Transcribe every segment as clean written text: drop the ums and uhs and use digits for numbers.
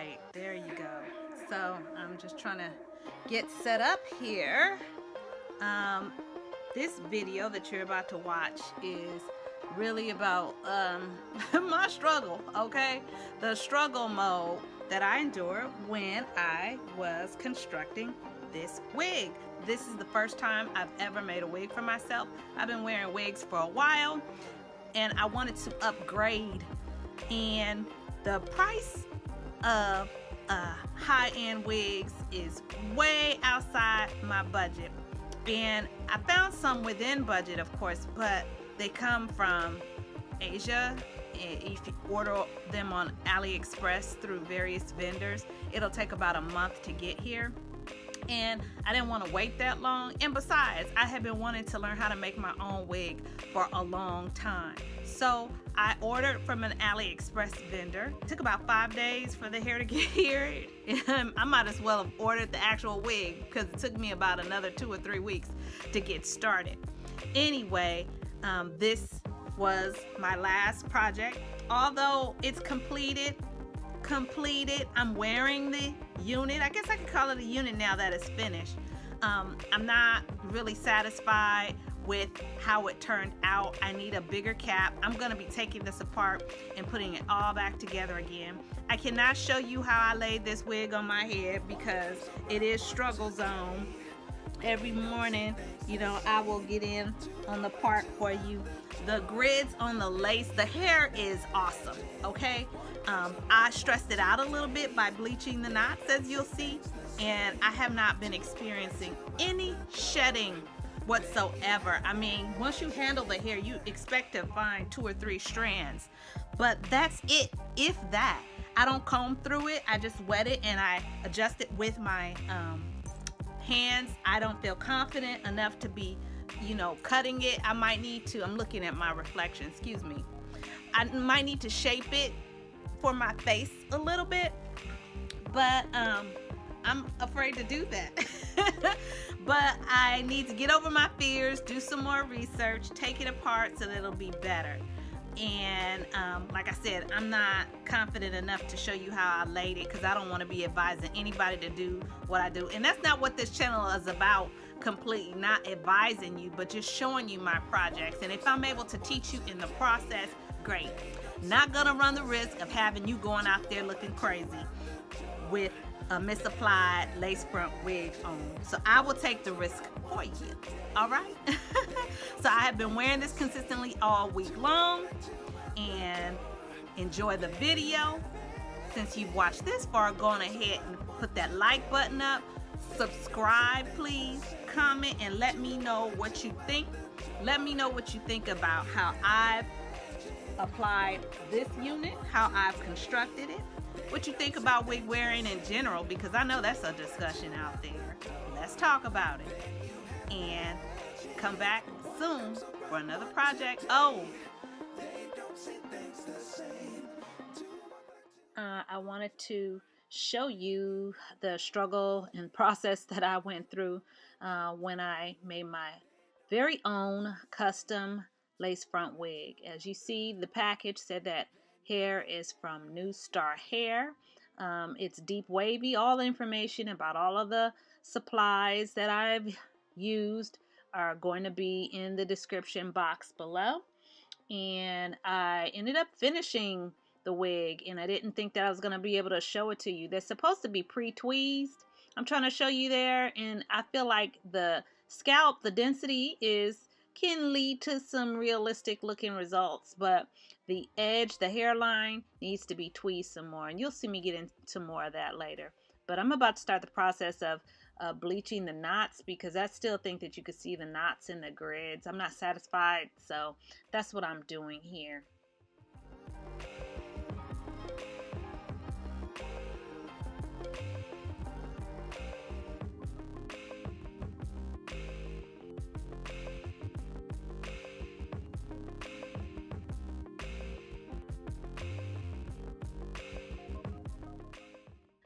right, there you go. So I'm just trying to get set up here. This video that you're about to watch is really about my struggle, okay? The struggle mode that I endured when I was constructing this wig. This is the first time I've ever made a wig for myself. I've been wearing wigs for a while and I wanted to upgrade, and the price of high-end wigs is way outside my budget. And I found some within budget, of course, but they come from Asia. If you order them on AliExpress through various vendors, it'll take about a month to get here. And I didn't want to wait that long. And besides, I had been wanting to learn how to make my own wig for a long time. So I ordered from an AliExpress vendor. It took about 5 days for the hair to get here. I might as well have ordered the actual wig because it took me about another 2 or 3 weeks to get started. Anyway, this was my last project. Although it's completed, I'm wearing the unit. I guess I could call it a unit now that it's finished. I'm not really satisfied with how it turned out. I need a bigger cap. I'm going to be taking this apart and putting it all back together again. I cannot show you how I laid this wig on my head because it is struggle zone. Every morning, you know, I will get in on the part for you. The grids on the lace, the hair is awesome, okay? I stressed it out a little bit by bleaching the knots, as you'll see, and I have not been experiencing any shedding whatsoever. I mean, once you handle the hair, you expect to find 2 or 3 strands, but that's it, if that. I don't comb through it. I just wet it and I adjust it with my hands. I don't feel confident enough to be, you know, cutting it. I might need to, I'm looking at my reflection, excuse me. I might need to shape it for my face a little bit, but I'm afraid to do that. But I need to get over my fears, do some more research, take it apart so that it'll be better. And like I said, I'm not confident enough to show you how I laid it because I don't want to be advising anybody to do what I do. And that's not what this channel is about, completely. Not advising you, but just showing you my projects. And if I'm able to teach you in the process, great. Not gonna run the risk of having you going out there looking crazy with a misapplied lace front wig on. So I will take the risk for you. All right. So I have been wearing this consistently all week long, and enjoy the video. Since you've watched this far, go on ahead and put that like button up, subscribe please, comment, and let me know what you think. Let me know what you think about how I've applied this unit, how I've constructed it, what you think about wig wearing in general, because I know that's a discussion out there. Let's talk about it, and come back soon for another project. I wanted to show you the struggle and process that I went through when I made my very own custom lace front wig. As you see, the package said that hair is from New Star Hair. It's deep wavy. All the information about all of the supplies that I've used are going to be in the description box below. And I ended up finishing the wig, and I didn't think that I was going to be able to show it to you. They're supposed to be pre-tweezed. I'm trying to show you there, and I feel like the scalp, the density can lead to some realistic looking results, but the edge, the hairline needs to be tweezed some more, and you'll see me get into more of that later. But I'm about to start the process of bleaching the knots because I still think that you could see the knots in the grids. I'm not satisfied, so that's what I'm doing here.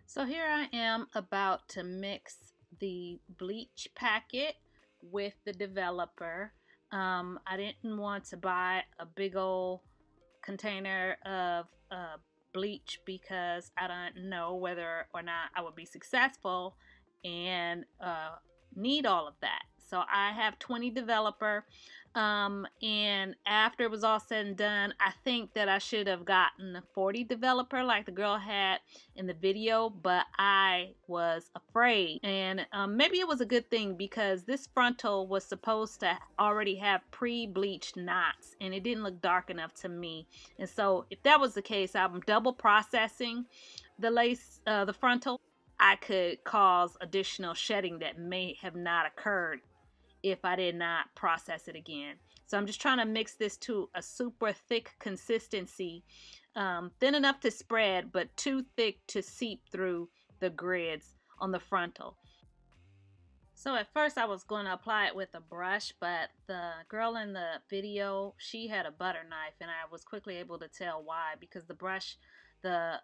So here I am about to mix the bleach packet with the developer. I didn't want to buy a big old container of bleach because I don't know whether or not I would be successful and need all of that. So I have 20 developer, and after it was all said and done, I think that I should have gotten 40 developer like the girl had in the video, but I was afraid. And maybe it was a good thing because this frontal was supposed to already have pre-bleached knots, and it didn't look dark enough to me. And so if that was the case, I'm double processing the lace, the frontal. I could cause additional shedding that may have not occurred if I did not process it again. So I'm just trying to mix this to a super thick consistency, thin enough to spread, but too thick to seep through the grids on the frontal. So at first I was going to apply it with a brush, but the girl in the video, she had a butter knife, and I was quickly able to tell why, because the brush, the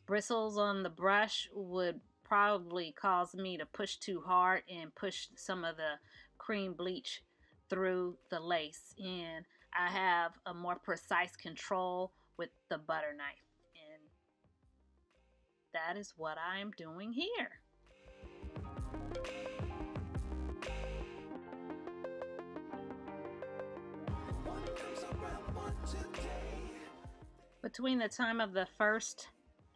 bristles on the brush would probably cause me to push too hard and push some of the cream bleach through the lace, and I have a more precise control with the butter knife, and that is what I am doing here. Between the time of the first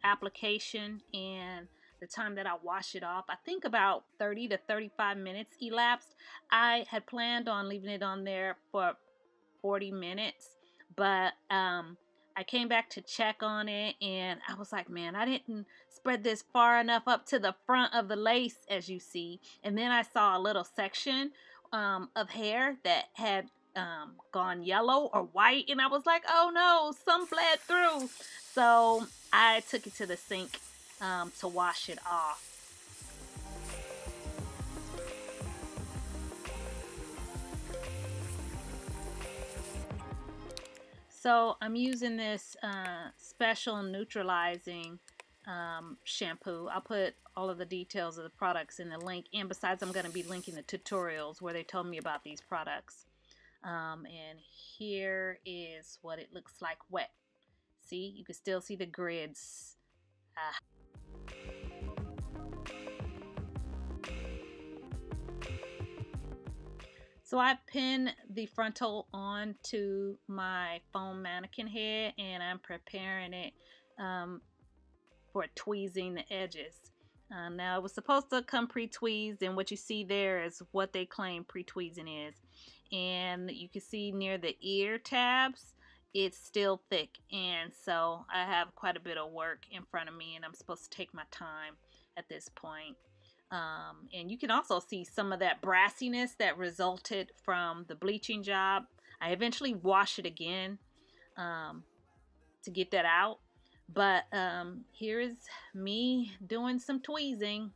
application and the time that I wash it off, I think about 30 to 35 minutes elapsed. I had planned on leaving it on there for 40 minutes, but I came back to check on it, and I was like, man, I didn't spread this far enough up to the front of the lace, as you see. And then I saw a little section of hair that had gone yellow or white, and I was like, oh no, some bled through. So I took it to the sink to wash it off. So I'm using this special neutralizing shampoo. I'll put all of the details of the products in the link, and besides, I'm going to be linking the tutorials where they told me about these products. And here is what it looks like wet. See, you can still see the grids. So I pin the frontal onto my foam mannequin head, and I'm preparing it for tweezing the edges. Now it was supposed to come pre-tweezed, and what you see there is what they claim pre-tweezing is. And you can see near the ear tabs, it's still thick, and so I have quite a bit of work in front of me, and I'm supposed to take my time at this point. And you can also see some of that brassiness that resulted from the bleaching job. I eventually wash it again to get that out, but here is me doing some tweezing.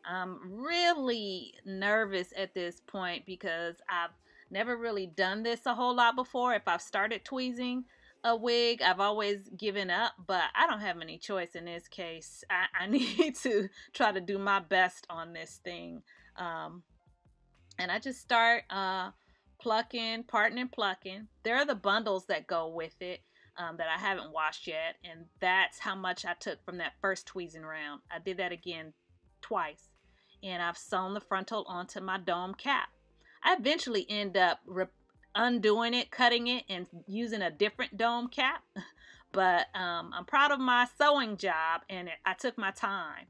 I'm really nervous at this point because I've never really done this a whole lot before. If I've started tweezing a wig, I've always given up, but I don't have any choice in this case. I need to try to do my best on this thing. And I just start plucking, parting and plucking. There are the bundles that go with it that I haven't washed yet, and that's how much I took from that first tweezing round. I did that again twice, and I've sewn the frontal onto my dome cap. I eventually end up undoing it, cutting it, and using a different dome cap. But I'm proud of my sewing job, and I took my time.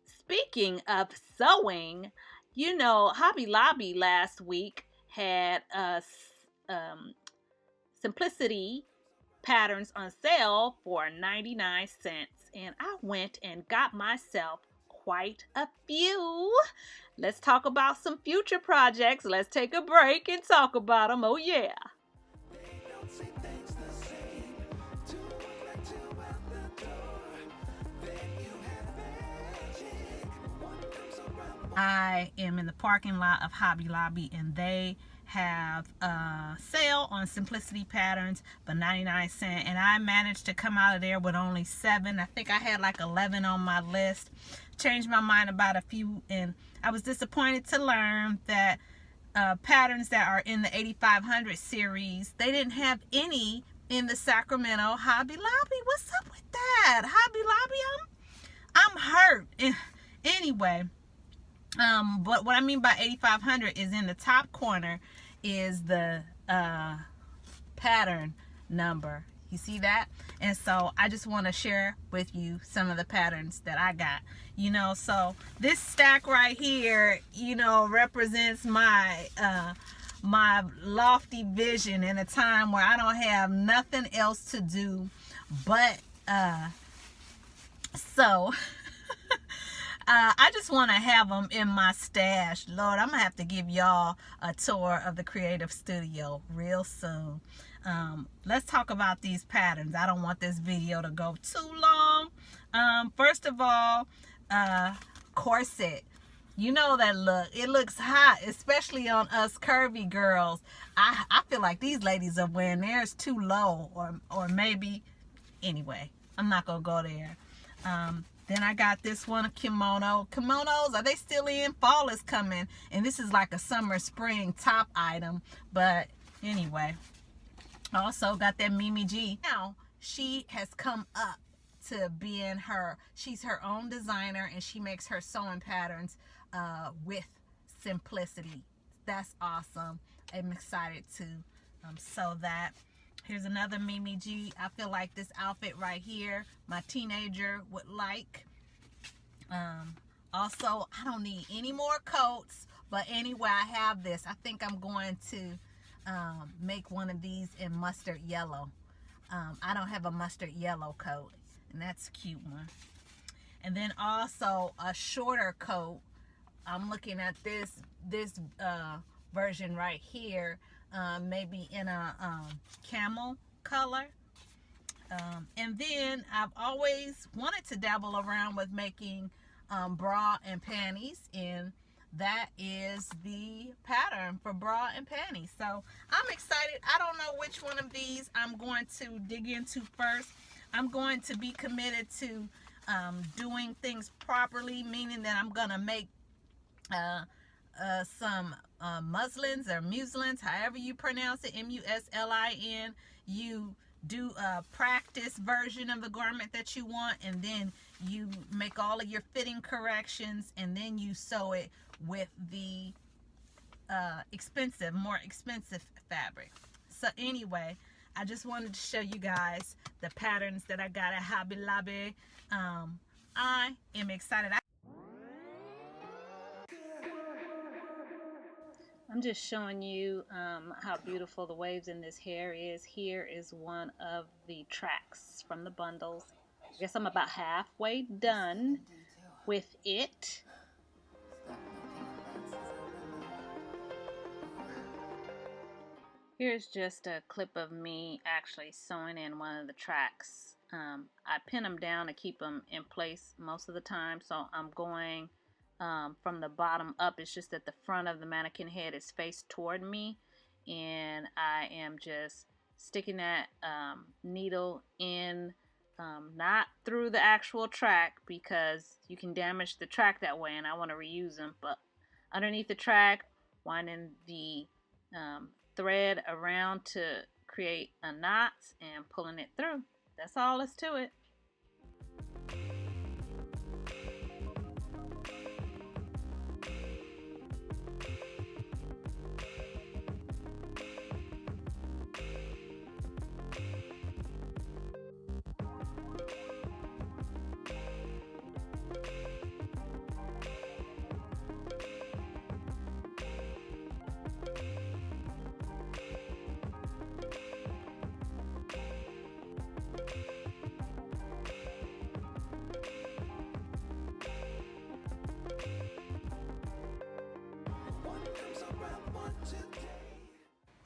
Speaking of sewing, you know, Hobby Lobby last week had Simplicity patterns on sale for 99 cents, and I went and got myself quite a few. Let's talk about some future projects. Let's take a break and talk about them. Oh yeah. I am in the parking lot of Hobby Lobby, and they have a sale on Simplicity patterns for 99 cents, and I managed to come out of there with only 7. I think I had like 11 on my list. Changed my mind about a few, and I was disappointed to learn that patterns that are in the 8500 series, they didn't have any in the Sacramento Hobby Lobby. What's up with that? Hobby Lobby, I'm hurt. Anyway, but what I mean by 8,500 is in the top corner is the pattern number. You see that? And so I just want to share with you some of the patterns that I got. You know, so this stack right here, you know, represents my my lofty vision in a time where I don't have nothing else to do but sew. I just want to have them in my stash. Lord, I'm going to have to give y'all a tour of the creative studio real soon. Let's talk about these patterns. I don't want this video to go too long. First of all, corset. You know that look. It looks hot, especially on us curvy girls. I feel like these ladies are wearing theirs too low, or maybe, anyway, I'm not going to go there. Then I got this one, a kimono. Kimonos, are they still in? Fall is coming. And this is like a summer, spring top item. But anyway, also got that Mimi G. Now, she has come up to being she's her own designer, and she makes her sewing patterns with simplicity. That's awesome. I'm excited to sew that. Here's another Mimi G. I feel like this outfit right here, my teenager would like. Also, I don't need any more coats, but anyway, I have this. I think I'm going to make one of these in mustard yellow. I don't have a mustard yellow coat, and that's a cute one. And then also a shorter coat. I'm looking at this version right here. Maybe in a camel color. And then I've always wanted to dabble around with making bra and panties, and that is the pattern for bra and panties. So I'm excited. I don't know which one of these I'm going to dig into first. I'm going to be committed to doing things properly, meaning that I'm gonna make some muslins or muslins, however you pronounce it, M-U-S-L-I-N. You do a practice version of the garment that you want, and then you make all of your fitting corrections, and then you sew it with the more expensive fabric. So anyway, I just wanted to show you guys the patterns that I got at Hobby Lobby. I am excited. I'm just showing you how beautiful the waves in this hair is. Here is one of the tracks from the bundles. I guess I'm about halfway done with it. Here's just a clip of me actually sewing in one of the tracks. I pin them down to keep them in place most of the time, so I'm going from the bottom up. It's just that the front of the mannequin head is faced toward me, and I am just sticking that needle in, not through the actual track, because you can damage the track that way, and I want to reuse them, but underneath the track, winding the thread around to create a knot and pulling it through. That's all is to it.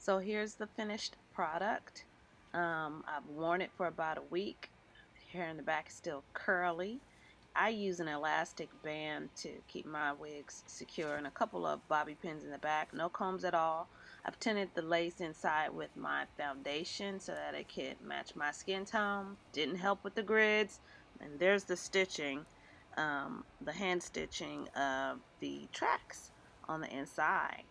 So here's the finished product. I've worn it for about a week. Hair in the back is still curly. I use an elastic band to keep my wigs secure, and a couple of bobby pins in the back. No combs at all. I've tinted the lace inside with my foundation so that it could match my skin tone. Didn't help with the grids. And there's the stitching, the hand stitching of the tracks on the inside.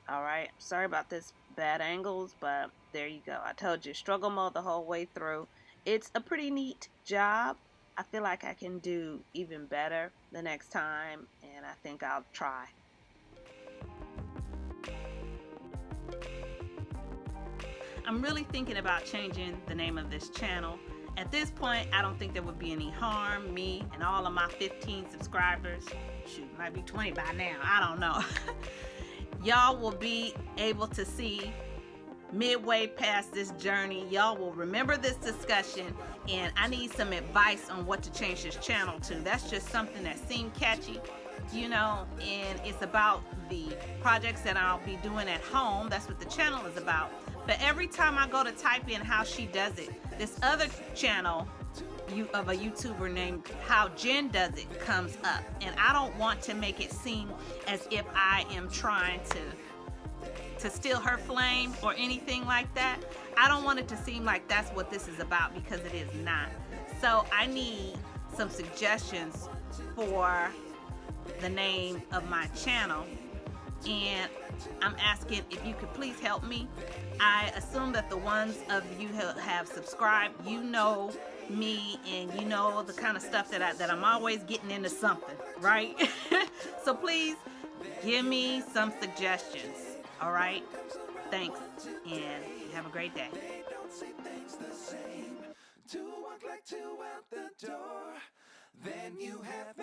Alright, sorry about this bad angles, but there you go. I told you, struggle mode the whole way through. It's a pretty neat job. I feel like I can do even better the next time, and I think I'll try. I'm really thinking about changing the name of this channel. At this point, I don't think there would be any harm. Me and all of my 15 subscribers, shoot, might be 20 by now, I don't know. Y'all will be able to see midway past this journey. Y'all will remember this discussion, and I need some advice on what to change this channel to. That's just something that seemed catchy, you know, and it's about the projects that I'll be doing at home. That's what the channel is about. But every time I go to type in how she does it, this other channel of a YouTuber named How Jen Does It comes up, and I don't want to make it seem as if I am trying to steal her flame or anything like that. I don't want it to seem like that's what this is about, because it is not. So I need some suggestions for the name of my channel, and I'm asking if you could please help me. I assume that the ones of you who have subscribed, you know me, and you know the kind of stuff that I'm always getting into something, right? So please give me some suggestions. All right, thanks, and have a great day. Then you have